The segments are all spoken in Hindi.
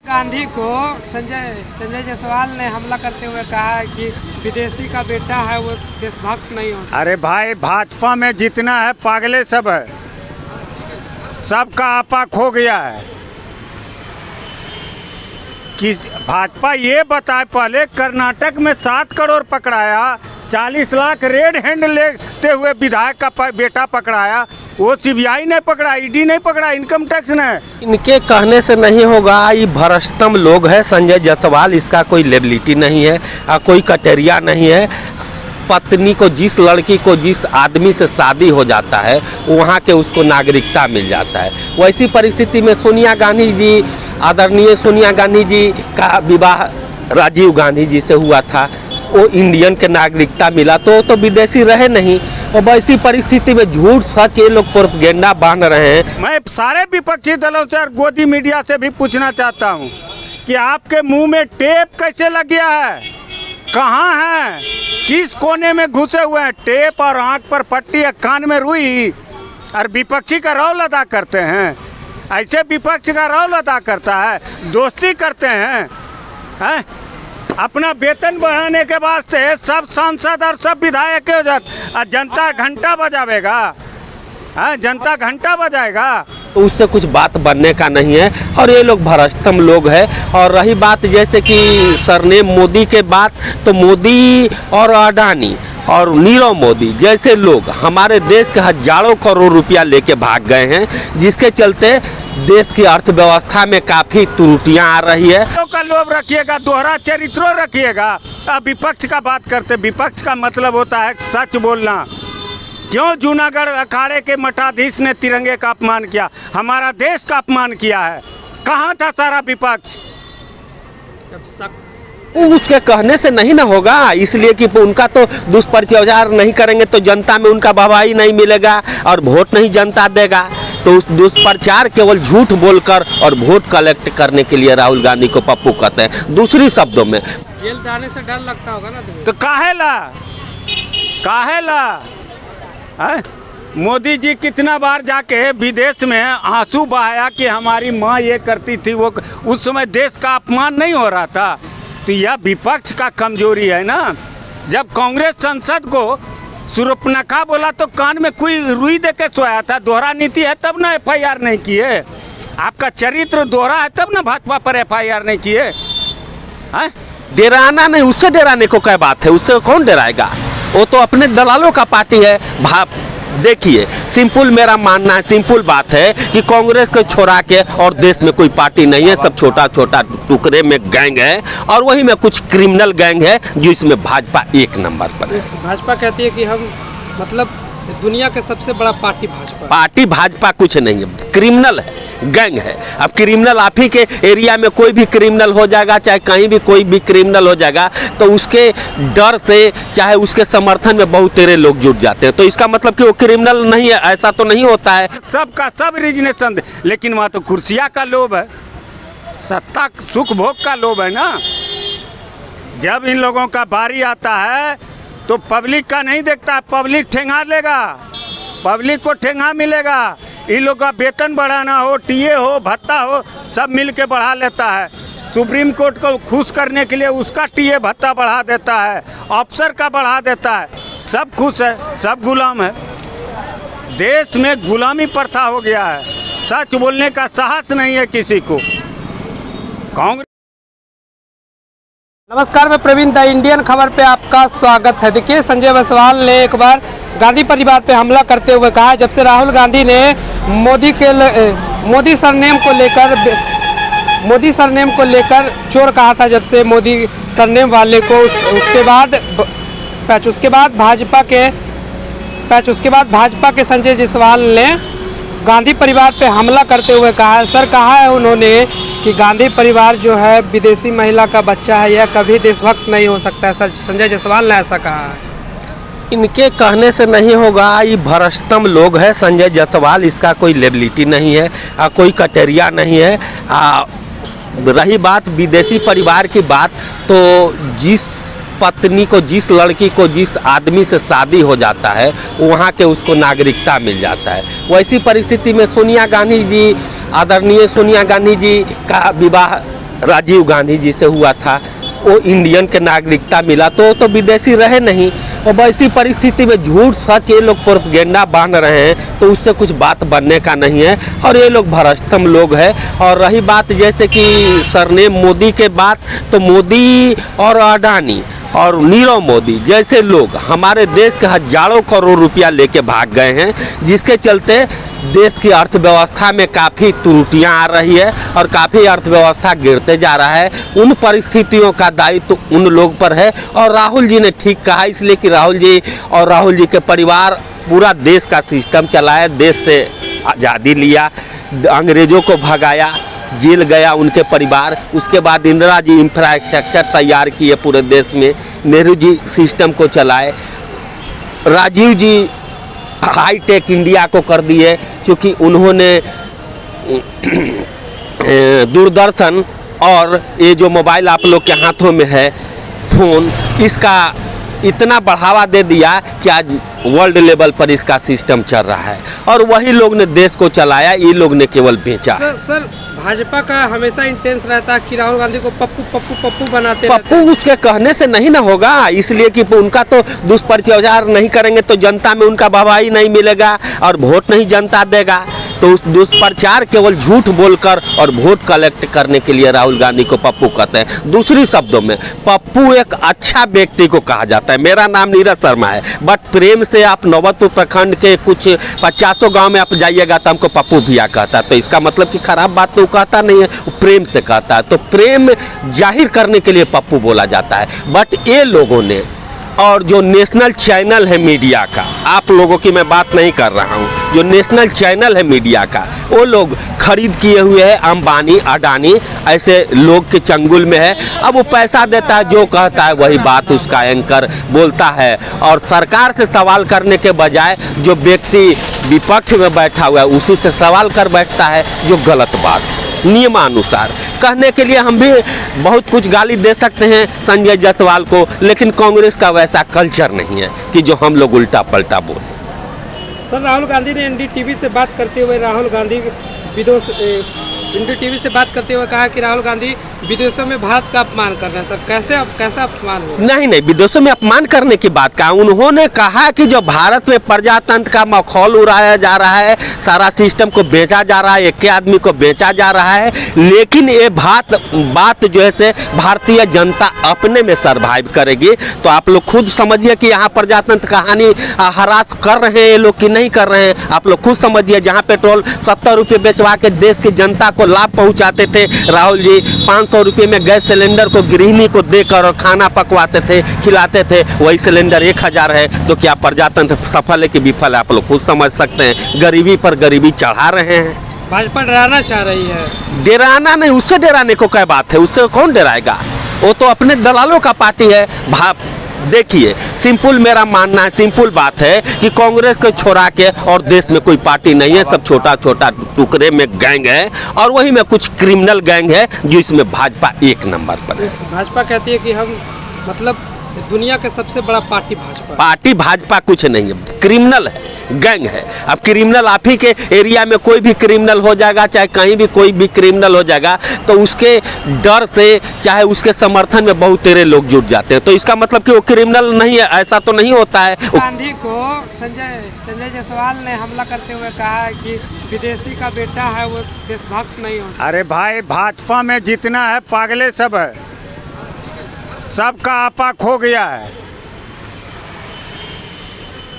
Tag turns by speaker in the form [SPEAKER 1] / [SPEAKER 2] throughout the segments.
[SPEAKER 1] गांधी को संजय जायसवाल ने हमला करते हुए कहा है कि विदेशी का बेटा है वो देशभक्त नहीं हो।
[SPEAKER 2] अरे भाई, भाजपा में जितना है पागले सब है, सबका आपा खो गया है। कि भाजपा ये बताए, पहले कर्नाटक में 7 करोड़ पकड़ाया, 40 लाख रेड हैंड लेते हुए विधायक का बेटा पकड़ाया, वो सीबीआई ने पकड़ा, ईडी नहीं पकड़ा, इनकम टैक्स ने।
[SPEAKER 3] इनके कहने से नहीं होगा, ये भ्रष्टम लोग है संजय जायसवाल, इसका कोई लेबिलिटी नहीं है, कोई कटेरिया नहीं है। पत्नी को, जिस लड़की को जिस आदमी से शादी हो जाता है वहाँ के उसको नागरिकता मिल जाता है। वैसी परिस्थिति में सोनिया गांधी जी, आदरणीय सोनिया गांधी जी का विवाह राजीव गांधी जी से हुआ था, वो इंडियन के नागरिकता मिला तो विदेशी रहे नहीं। और वैसी परिस्थिति में झूठ सच ये लोग प्रोपेगेंडा बांध रहे हैं।
[SPEAKER 2] मैं सारे विपक्षी दलों से और गोदी मीडिया से भी पूछना चाहता हूँ कि आपके मुंह में टेप कैसे लग गया है, कहाँ है, किस कोने में घुसे हुए हैं? टेप और आँख पर पट्टी या कान में रुई, और विपक्षी का रोल अदा करते हैं। ऐसे विपक्ष का रोल अदा करता है, दोस्ती करते हैं। अपना वेतन बढ़ाने के वास्ते सब सांसद और सब विधायक हो जाते, और जनता घंटा बजावेगा, जनता घंटा बजाएगा,
[SPEAKER 3] तो उससे कुछ बात बनने का नहीं है। और ये लोग भ्रष्टम लोग हैं। और रही बात जैसे कि सरनेम मोदी के बात, तो मोदी और अडानी और नीरव मोदी जैसे लोग हमारे देश के हजारों करोड़ रुपया लेके भाग गए हैं, जिसके चलते देश की अर्थव्यवस्था में काफ़ी त्रुटियां आ रही है।
[SPEAKER 2] तो का लोभ रखिएगा, दोहरा चरित्रों रखिएगा। अब विपक्ष का बात करते, विपक्ष का मतलब होता है सच बोलना। क्यों जूनागढ़ अखाड़े के मठाधीश ने तिरंगे का अपमान किया, हमारा देश का अपमान किया है? कहाँ था सारा विपक्ष?
[SPEAKER 3] उसके कहने से नहीं ना होगा, इसलिए कि उनका तो दुष्प्रचार नहीं करेंगे तो जनता में उनका वाहवाही नहीं मिलेगा और वोट नहीं जनता देगा। तो उस दुष्प्रचार केवल झूठ बोलकर और वोट कलेक्ट करने के लिए राहुल गांधी को पप्पू कहते हैं। दूसरी शब्दों में
[SPEAKER 1] जेल जाने से डर लगता होगा ना
[SPEAKER 2] तो काहेला मोदी जी कितना बार जाके विदेश में आंसू बहाया कि हमारी माँ ये करती थी, वो उस समय देश का अपमान नहीं हो रहा था। तो यह विपक्ष का कमजोरी है ना। जब कांग्रेस संसद को सुरपनखा बोला तो कान में कोई रुई दे के सोया था। दोहरा नीति है तब ना FIR नहीं किए, आपका चरित्र दोहरा है तब ना भाजपा पर FIR नहीं किए।
[SPEAKER 3] डराना नहीं, उससे डराने को क्या बात है, उससे कौन डराएगा? वो तो अपने दलालों का पार्टी है। देखिए, सिंपल मेरा मानना है, सिंपल बात है कि कांग्रेस को छोड़ा के और देश में कोई पार्टी नहीं है, सब छोटा छोटा टुकड़े में गैंग है, और वही में कुछ क्रिमिनल गैंग है जिसमें भाजपा 1 नंबर पर है।
[SPEAKER 1] भाजपा कहती है कि हम मतलब दुनिया के सबसे बड़ा पार्टी भाजपा
[SPEAKER 3] कुछ नहीं है, क्रिमिनल है, गैंग है। अब क्रिमिनल आप ही के एरिया में कोई भी क्रिमिनल हो जाएगा, चाहे कहीं भी कोई भी क्रिमिनल हो जाएगा, तो उसके डर से चाहे उसके समर्थन में बहुत तेरे लोग जुट जाते हैं। तो इसका मतलब कि वो क्रिमिनल नहीं है, ऐसा तो नहीं होता है।
[SPEAKER 2] सबका सब रिजनेशन, लेकिन वहाँ तो कुर्सियाँ का लोभ है, सत्ता सुख भोग का लोभ है ना। जब इन लोगों का बारी आता है तो पब्लिक का नहीं देखता, पब्लिक ठेंगा लेगा, पब्लिक को ठेंगा मिलेगा। इन लोग का वेतन बढ़ाना हो, टीए हो, भत्ता हो, सब मिल के बढ़ा लेता है। सुप्रीम कोर्ट को खुश करने के लिए उसका टीए भत्ता बढ़ा देता है, अफसर का बढ़ा देता है, सब खुश है, सब गुलाम है। देश में गुलामी प्रथा हो गया है, सच बोलने का साहस नहीं है किसी को। कांग्रेस।
[SPEAKER 1] नमस्कार, मैं प्रवीण, द इंडियन खबर पे आपका स्वागत है। देखिए, संजय जायसवाल ने एक बार गांधी परिवार पे हमला करते हुए कहा, जब से राहुल गांधी ने मोदी सरनेम को लेकर चोर कहा था, जब से मोदी सरनेम वाले को, उसके बाद भाजपा के संजय जायसवाल ने गांधी परिवार पे हमला करते हुए कहा है। सर, कहा है उन्होंने कि गांधी परिवार जो है विदेशी महिला का बच्चा है, यह कभी देशभक्त नहीं हो सकता है। सर, संजय जायसवाल ने ऐसा कहा है।
[SPEAKER 3] इनके कहने से नहीं होगा, ये भ्रष्टम लोग हैं संजय जायसवाल, इसका कोई लेबिलिटी नहीं है, कोई कटेरिया नहीं है। रही बात विदेशी परिवार की बात, तो जिस पत्नी को, जिस लड़की को जिस आदमी से शादी हो जाता है वहाँ के उसको नागरिकता मिल जाता है। वैसी परिस्थिति में सोनिया गांधी जी, आदरणीय सोनिया गांधी जी का विवाह राजीव गांधी जी से हुआ था, वो इंडियन के नागरिकता मिला तो विदेशी रहे नहीं। और वैसी परिस्थिति में झूठ सच ये लोग प्रोपेगेंडा बांध रहे हैं, तो उससे कुछ बात बनने का नहीं है। और ये लोग भ्रष्टम लोग हैं। और रही बात जैसे कि सरनेम मोदी के बात, तो मोदी और अडानी और नीरव मोदी जैसे लोग हमारे देश के हजारों करोड़ रुपया लेके भाग गए हैं, जिसके चलते देश की अर्थव्यवस्था में काफ़ी त्रुटियां आ रही है और काफ़ी अर्थव्यवस्था गिरते जा रहा है। उन परिस्थितियों का दायित्व तो उन लोग पर है। और राहुल जी ने ठीक कहा, इसलिए कि राहुल जी और राहुल जी के परिवार पूरा देश का सिस्टम चलाया, देश से आज़ादी लिया, अंग्रेज़ों को भगाया, जेल गया उनके परिवार। उसके बाद इंदिरा जी इंफ्रास्ट्रक्चर तैयार किए पूरे देश में, नेहरू जी सिस्टम को चलाए, राजीव जी हाईटेक इंडिया को कर दिए, क्योंकि उन्होंने दूरदर्शन और ये जो मोबाइल आप लोग के हाथों में है फ़ोन, इसका इतना बढ़ावा दे दिया कि आज वर्ल्ड लेवल पर इसका सिस्टम चल रहा है। और वही लोग ने देश को चलाया, ये लोग ने केवल बेचा।
[SPEAKER 1] सर भाजपा का हमेशा इंटेंस रहता है कि राहुल गांधी को पप्पू पप्पू पप्पू बनाते
[SPEAKER 3] पप्पू उसके कहने से नहीं ना होगा, इसलिए कि उनका तो दुष्प्रचार नहीं करेंगे तो जनता में उनका वाहवाही नहीं मिलेगा और वोट नहीं जनता देगा। तो उस दुष्प्रचार केवल झूठ बोलकर और वोट कलेक्ट करने के लिए राहुल गांधी को पप्पू कहते हैं। दूसरी शब्दों में पप्पू एक अच्छा व्यक्ति को कहा जाता है। मेरा नाम नीरज शर्मा है, बट प्रेम से आप नौबतपुर प्रखंड के कुछ 50 गांव में आप जाइएगा तो हमको पप्पू भैया कहता है। तो इसका मतलब कि खराब बात तो कहता नहीं है, वो प्रेम से कहता है। तो प्रेम जाहिर करने के लिए पप्पू बोला जाता है। बट ये लोगों ने, और जो नेशनल चैनल है मीडिया का, आप लोगों की मैं बात नहीं कर रहा हूँ, जो नेशनल चैनल है मीडिया का, वो लोग खरीद किए हुए हैं अंबानी अडानी ऐसे लोग के चंगुल में है। अब वो पैसा देता है, जो कहता है वही बात उसका एंकर बोलता है। और सरकार से सवाल करने के बजाय जो व्यक्ति विपक्ष में बैठा हुआ है उसी से सवाल कर बैठता है, जो गलत बात है। नियमानुसार कहने के लिए हम भी बहुत कुछ गाली दे सकते हैं संजय जायसवाल को, लेकिन कांग्रेस का वैसा कल्चर नहीं है कि जो हम लोग उल्टा पलटा बोलें।
[SPEAKER 1] सर राहुल गांधी ने एनडीटीवी से बात करते हुए एनडीटीवी से बात करते हुए कहा कि राहुल गांधी विदेशों में भारत का अपमान कर रहे हैं। सर कैसा अपमान हो?
[SPEAKER 3] नहीं, विदेशों में अपमान करने की बात कहा। उन्होंने कहा कि जो भारत में प्रजातंत्र का माहौल उड़ाया जा रहा है, सारा सिस्टम को बेचा जा रहा है, एक के आदमी को बेचा जा रहा है, लेकिन ये बात जो है से भारतीय जनता अपने में सर्वाइव करेगी। तो आप लोग खुद समझिए कि यहाँ प्रजातंत्र कहानी हरास कर रहे हैं ये लोग कि नहीं कर रहे हैं। आप लोग खुद समझिए, जहाँ पेट्रोल 70 रुपये बेचवा के देश की जनता को लाभ पहुंचाते थे राहुल जी, 500 रुपये में गैस सिलेंडर को गृहिणी को देकर और खाना पकवाते थे, खिलाते थे, वही सिलेंडर 1000 है। तो क्या प्रजातंत्र सफल है कि विफल है? आप लोग खुद समझ सकते हैं। गरीबी पर गरीबी चढ़ा रहे हैं।
[SPEAKER 1] भाजपा डराना चाह रही है।
[SPEAKER 3] डराना नहीं, उससे डराने को क्या बात है? उससे कौन डराएगा? वो तो अपने दलालों का पार्टी है। देखिए, सिंपल मेरा मानना है, सिंपल बात है कि कांग्रेस को छोड़ा के और देश में कोई पार्टी नहीं है। सब छोटा छोटा टुकड़े में गैंग है, और वही में कुछ क्रिमिनल गैंग है, जिसमें भाजपा एक नंबर पर है।
[SPEAKER 1] भाजपा कहती है कि हम मतलब दुनिया का सबसे बड़ा पार्टी भाजपा
[SPEAKER 3] कुछ नहीं है, क्रिमिनल है, गैंग है। अब क्रिमिनल आप ही के एरिया में कोई भी क्रिमिनल हो जाएगा, चाहे कहीं भी कोई भी क्रिमिनल हो जाएगा, तो उसके डर से चाहे उसके समर्थन में बहुत तेरे लोग जुट जाते हैं। तो इसका मतलब कि वो क्रिमिनल नहीं है, ऐसा तो नहीं होता है।
[SPEAKER 1] गांधी को संजय जायसवाल ने हमला करते हुए कहा है कि विदेशी का बेटा है वो देशभक्त नहीं होता।
[SPEAKER 2] अरे भाई, भाजपा में जितना है पागले सब है, सबका आपा खो गया है।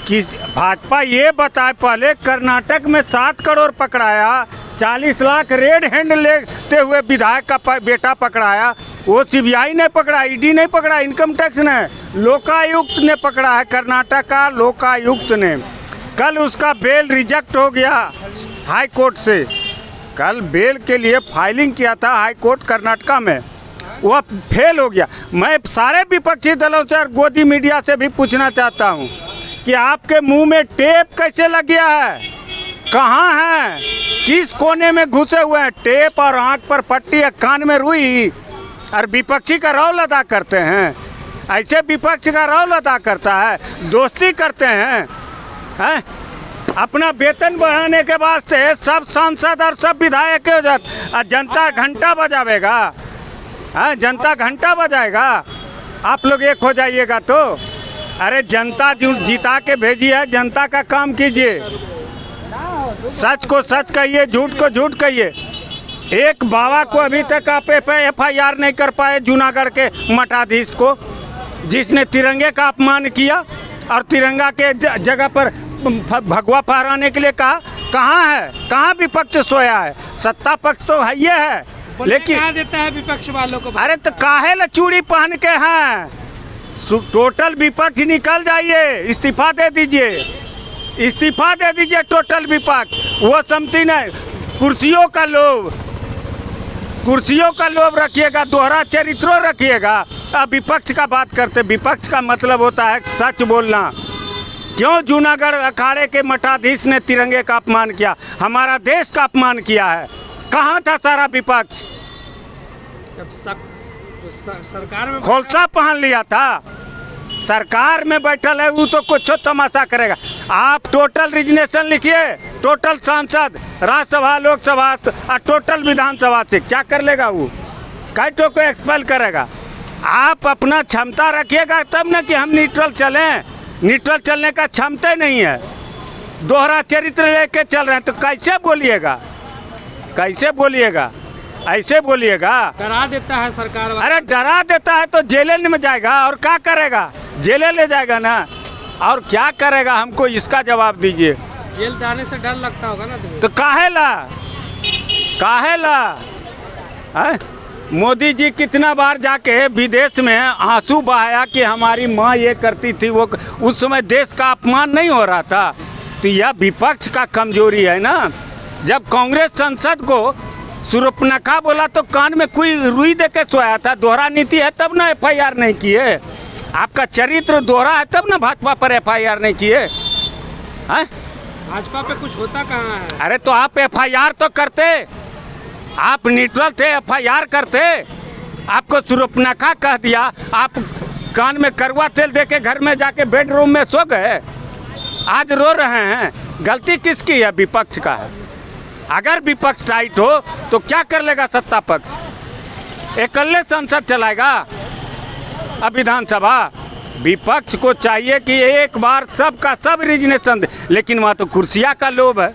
[SPEAKER 2] कि भाजपा ये बताए, पहले कर्नाटक में 7 करोड़ पकड़ाया, 40 लाख रेड हैंड लेते हुए विधायक का बेटा पकड़ाया। वो सीबीआई ने पकड़ा, ईडी नहीं पकड़ा, इनकम टैक्स ने, लोकायुक्त ने पकड़ा है, कर्नाटक का लोकायुक्त ने। कल उसका बेल रिजेक्ट हो गया हाई कोर्ट से। कल बेल के लिए फाइलिंग किया था हाई कोर्ट कर्नाटका में, वह फेल हो गया। मैं सारे विपक्षी दलों से और गोदी मीडिया से भी पूछना चाहता हूं कि आपके मुंह में टेप कैसे लग गया है? कहाँ है? किस कोने में घुसे हुए हैं? टेप और आंख पर पट्टी या कान में रुई, और विपक्षी का रोल अदा करते हैं। ऐसे विपक्ष का रोल अदा करता है, दोस्ती करते हैं। अपना वेतन बढ़ाने के वास्ते सब सांसद और सब विधायक जनता घंटा बजावेगा। हाँ, जनता घंटा बजाएगा, आप लोग एक हो जाइएगा तो। अरे जनता जिता के भेजी है, जनता का काम कीजिए, सच को सच कहिए, झूठ को झूठ कहिए। एक बाबा को अभी तक आप FIR नहीं कर पाए, जूनागढ़ के मठाधीश को, जिसने तिरंगे का अपमान किया और तिरंगा के जगह पर भगवा फहराने के लिए कहा। कहाँ है, कहाँ विपक्ष सोया है? सत्ता पक्ष तो है ये है, लेकिन
[SPEAKER 1] कहाँ देता है विपक्ष वालों को?
[SPEAKER 2] अरे तो काहे ला चूड़ी पहन के हैं? टोटल विपक्ष निकल जाइए, इस्तीफा दे दीजिए, इस्तीफा दे दीजिए टोटल विपक्ष। वो समझती नहीं, कुर्सियों का लोभ, कुर्सियों का लोभ रखिएगा, दोहरा चरित्रों रखिएगा। अब विपक्ष का बात करते, विपक्ष का मतलब होता है सच बोलना। क्यों जूनागढ़ अखाड़े के मठाधीश ने तिरंगे का अपमान किया, हमारा देश का अपमान किया है? कहाँ था सारा विपक्ष?
[SPEAKER 1] सरकार में
[SPEAKER 2] खोलसा पहन लिया था, सरकार में बैठल है वो तो कुछ तमाशा करेगा। आप टोटल रिजनेशन लिखिए, टोटल सांसद, राज्यसभा, लोकसभा और टोटल विधानसभा से क्या कर लेगा वो? कैटो को एक्सपेल करेगा। आप अपना क्षमता रखिएगा तब न कि हम न्यूट्रल चलें। न्यूट्रल चलने का क्षमता नहीं है, दोहरा चरित्र लेके चल रहे हैं, तो कैसे बोलिएगा, कैसे बोलिएगा? ऐसे बोलिएगा।
[SPEAKER 1] डरा देता है सरकार।
[SPEAKER 2] अरे डरा देता है तो जेल में जाएगा, और क्या करेगा? जेले ले जाएगा ना, और क्या करेगा? हमको इसका जवाब दीजिए।
[SPEAKER 1] जेल जाने से डर लगता होगा ना तुम्हें?
[SPEAKER 2] तो काहेला, काहेला? मोदी जी कितना बार जाके विदेश में आंसू बहाया कि हमारी माँ ये करती थी, वो उस समय देश का अपमान नहीं हो रहा था? तो यह विपक्ष का कमजोरी है ना। जब कांग्रेस संसद को सुरपनखा बोला तो कान में कोई रुई दे के सोया था। दोहरा नीति है तब ना FIR नहीं किए, आपका चरित्र दोहरा है तब ना भाजपा पर FIR नहीं किए।
[SPEAKER 1] भाजपा पे कुछ होता कहाँ है?
[SPEAKER 2] अरे तो आप FIR तो करते, आप न्यूट्रल थे, FIR करते। आपको सुरपनखा कह दिया, आप कान में कड़वा तेल दे के घर में जाके बेडरूम में सो गए, आज रो रहे हैं। गलती किसकी है? विपक्ष का है। अगर विपक्ष टाइट हो तो क्या कर लेगा सत्ता पक्ष? अकेले संसद चलाएगा, अब विधानसभा। विपक्ष को चाहिए कि एक बार सबका सब रिजनेशन दे, लेकिन वहाँ तो कुर्सियाँ का लोभ है,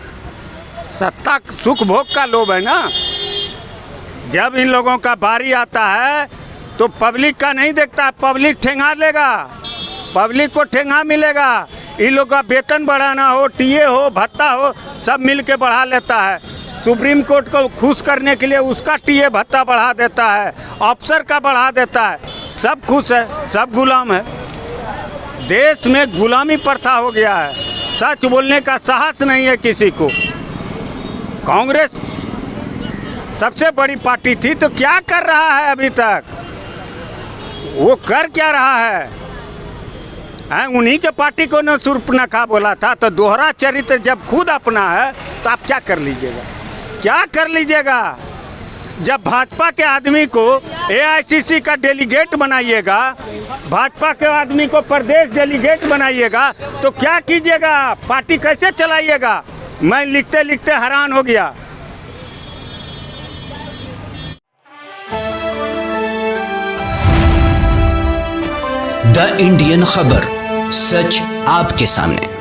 [SPEAKER 2] सत्ता सुख भोग का लोभ है ना। जब इन लोगों का बारी आता है तो पब्लिक का नहीं देखता, पब्लिक ठेंगा लेगा, पब्लिक को ठेंगा मिलेगा। इन लोग का वेतन बढ़ाना हो, टीए हो, भत्ता हो, सब मिल के बढ़ा लेता है। सुप्रीम कोर्ट को खुश करने के लिए उसका टीए भत्ता बढ़ा देता है, अफसर का बढ़ा देता है, सब खुश है, सब गुलाम है। देश में गुलामी प्रथा हो गया है, सच बोलने का साहस नहीं है किसी को। कांग्रेस सबसे बड़ी पार्टी थी तो क्या कर रहा है अभी तक? वो कर क्या रहा है? उन्हीं के पार्टी को न सुरपनखा बोला था। तो दोहरा चरित्र जब खुद अपना है तो आप क्या कर लीजिएगा? क्या कर लीजिएगा? जब भाजपा के आदमी को AICC का डेलीगेट बनाइएगा, भाजपा के आदमी को प्रदेश डेलीगेट बनाइएगा, तो क्या कीजिएगा? पार्टी कैसे चलाइएगा? मैं लिखते लिखते हैरान हो गया।
[SPEAKER 4] द इंडियन खबर, सच आपके सामने।